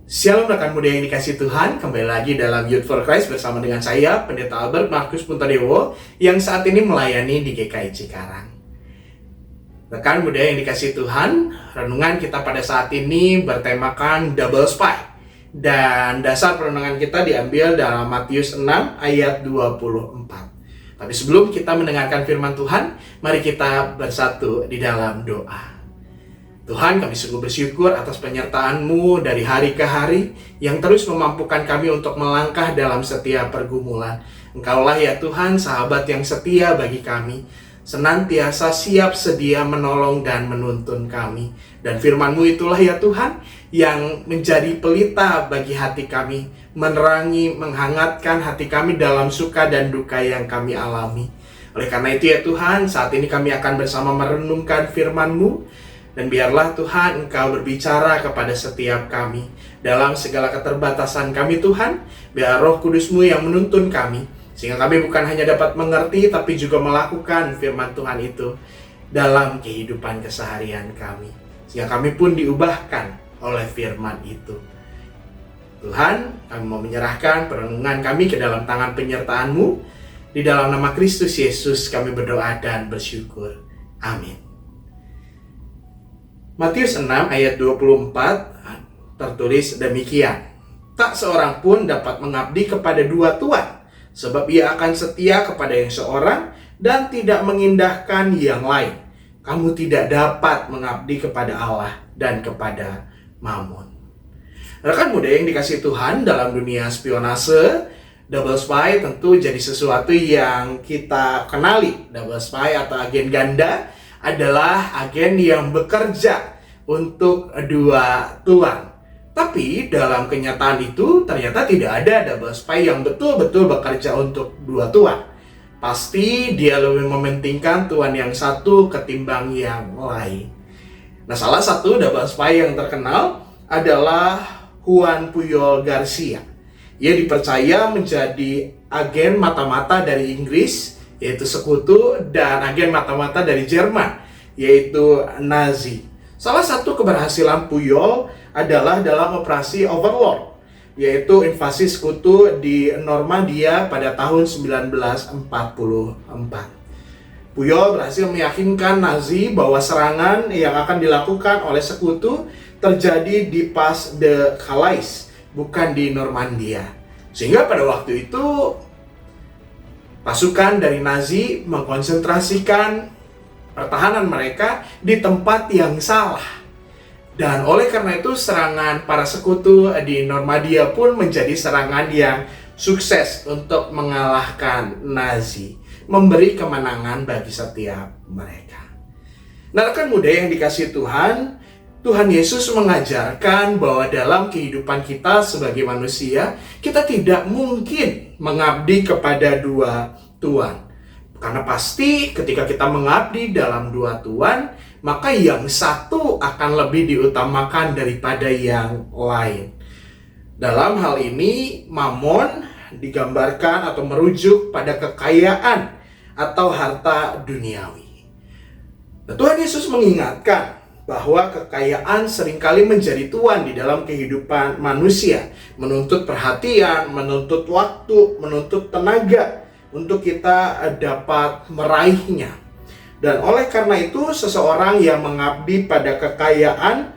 Shalom rekan muda yang dikasih Tuhan, kembali lagi dalam Youth for Christ bersama dengan saya, Pendeta Albert Markus Puntadewo, yang saat ini melayani di GKI Cikarang. Rekan muda yang dikasih Tuhan, renungan kita pada saat ini bertemakan double spy. Dan dasar renungan kita diambil dalam Matius 6 ayat 24. Tapi sebelum kita mendengarkan firman Tuhan, mari kita bersatu di dalam doa. Tuhan, kami sungguh bersyukur atas penyertaan-Mu dari hari ke hari yang terus memampukan kami untuk melangkah dalam setiap pergumulan. Engkaulah ya Tuhan, sahabat yang setia bagi kami, senantiasa siap sedia menolong dan menuntun kami. Dan firman-Mu itulah ya Tuhan, yang menjadi pelita bagi hati kami, menerangi, menghangatkan hati kami dalam suka dan duka yang kami alami. Oleh karena itu ya Tuhan, saat ini kami akan bersama merenungkan firman-Mu. Dan biarlah Tuhan Engkau berbicara kepada setiap kami dalam segala keterbatasan kami Tuhan. Biar Roh Kudus-Mu yang menuntun kami, sehingga kami bukan hanya dapat mengerti, tapi juga melakukan firman Tuhan itu dalam kehidupan keseharian kami. Sehingga kami pun diubahkan oleh firman itu. Tuhan, kami mau menyerahkan perenungan kami ke dalam tangan penyertaan-Mu. Di dalam nama Kristus Yesus kami berdoa dan bersyukur. Amin. Matius 6 ayat 24 tertulis demikian. Tak seorang pun dapat mengabdi kepada dua tuan, sebab ia akan setia kepada yang seorang dan tidak mengindahkan yang lain. Kamu tidak dapat mengabdi kepada Allah dan kepada Mammon. Rekan muda yang dikasih Tuhan, dalam dunia spionase, double spy tentu jadi sesuatu yang kita kenali. Double spy atau agen ganda adalah agen yang bekerja untuk dua tuan. Tapi dalam kenyataan itu ternyata tidak ada double spy yang betul-betul bekerja untuk dua tuan. Pasti dia lebih mementingkan tuan yang satu ketimbang yang lain. Nah, salah satu double spy yang terkenal adalah Juan Puyol Garcia. Ia dipercaya menjadi agen mata-mata dari Inggris, yaitu Sekutu, dan agen mata-mata dari Jerman, yaitu Nazi. Salah satu keberhasilan Puyol adalah dalam operasi Overlord, yaitu invasi Sekutu di Normandia pada tahun 1944. Puyol berhasil meyakinkan Nazi bahwa serangan yang akan dilakukan oleh Sekutu terjadi di Pas de Calais, bukan di Normandia. Sehingga pada waktu itu pasukan dari Nazi mengkonsentrasikan pertahanan mereka di tempat yang salah. Dan oleh karena itu serangan para Sekutu di Normandia pun menjadi serangan yang sukses untuk mengalahkan Nazi, memberi kemenangan bagi setiap mereka. Nah, rekan muda yang dikasihi Tuhan, Tuhan Yesus mengajarkan bahwa dalam kehidupan kita sebagai manusia, kita tidak mungkin mengabdi kepada dua tuan. Karena pasti ketika kita mengabdi dalam dua tuan, maka yang satu akan lebih diutamakan daripada yang lain. Dalam hal ini, Mammon digambarkan atau merujuk pada kekayaan atau harta duniawi. Nah, Tuhan Yesus mengingatkan bahwa kekayaan seringkali menjadi tuan di dalam kehidupan manusia, menuntut perhatian, menuntut waktu, menuntut tenaga untuk kita dapat meraihnya. Dan oleh karena itu, seseorang yang mengabdi pada kekayaan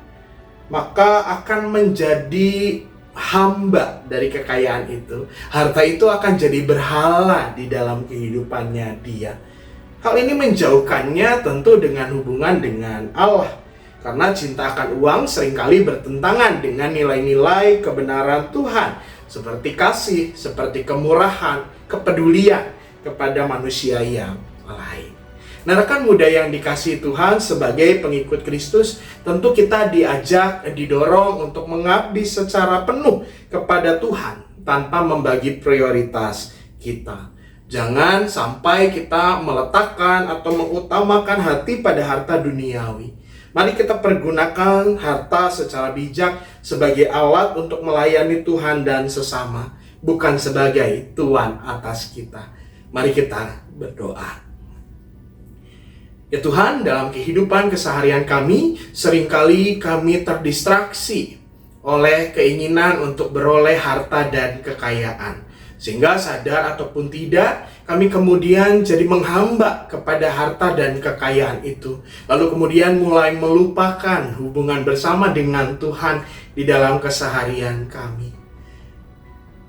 maka akan menjadi hamba dari kekayaan itu. Harta itu akan jadi berhala di dalam kehidupannya dia. Hal ini menjauhkannya tentu dengan hubungan dengan Allah. Karena cinta akan uang seringkali bertentangan dengan nilai-nilai kebenaran Tuhan, seperti kasih, seperti kemurahan, kepedulian kepada manusia yang lain. Nah, rekan muda yang dikasihi Tuhan, sebagai pengikut Kristus, tentu kita diajak, didorong untuk mengabdi secara penuh kepada Tuhan tanpa membagi prioritas kita. Jangan sampai kita meletakkan atau mengutamakan hati pada harta duniawi. Mari kita pergunakan harta secara bijak sebagai alat untuk melayani Tuhan dan sesama, bukan sebagai tuan atas kita. Mari kita berdoa. Ya Tuhan, dalam kehidupan keseharian kami, seringkali kami terdistraksi oleh keinginan untuk beroleh harta dan kekayaan. Sehingga sadar ataupun tidak, kami kemudian jadi menghamba kepada harta dan kekayaan itu. Lalu kemudian mulai melupakan hubungan bersama dengan Tuhan di dalam keseharian kami.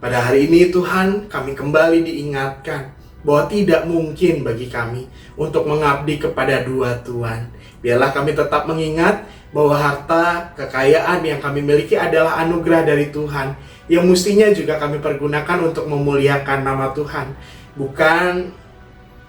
Pada hari ini Tuhan, kami kembali diingatkan bahwa tidak mungkin bagi kami untuk mengabdi kepada dua Tuhan. Biarlah kami tetap mengingat bahwa harta, kekayaan yang kami miliki adalah anugerah dari Tuhan, yang mestinya juga kami pergunakan untuk memuliakan nama Tuhan, bukan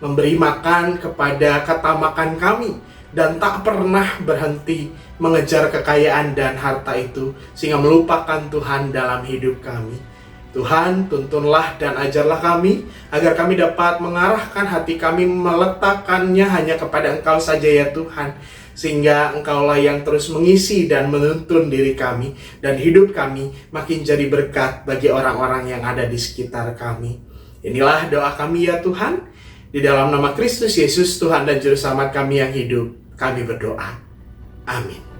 memberi makan kepada ketamakan kami, dan tak pernah berhenti mengejar kekayaan dan harta itu, sehingga melupakan Tuhan dalam hidup kami. Tuhan, tuntunlah dan ajarlah kami, agar kami dapat mengarahkan hati kami, meletakkannya hanya kepada Engkau saja ya Tuhan, sehingga Engkaulah yang terus mengisi dan menuntun diri kami, dan hidup kami makin jadi berkat bagi orang-orang yang ada di sekitar kami. Inilah doa kami ya Tuhan, di dalam nama Kristus Yesus Tuhan dan Juru Selamat kami yang hidup, kami berdoa. Amin.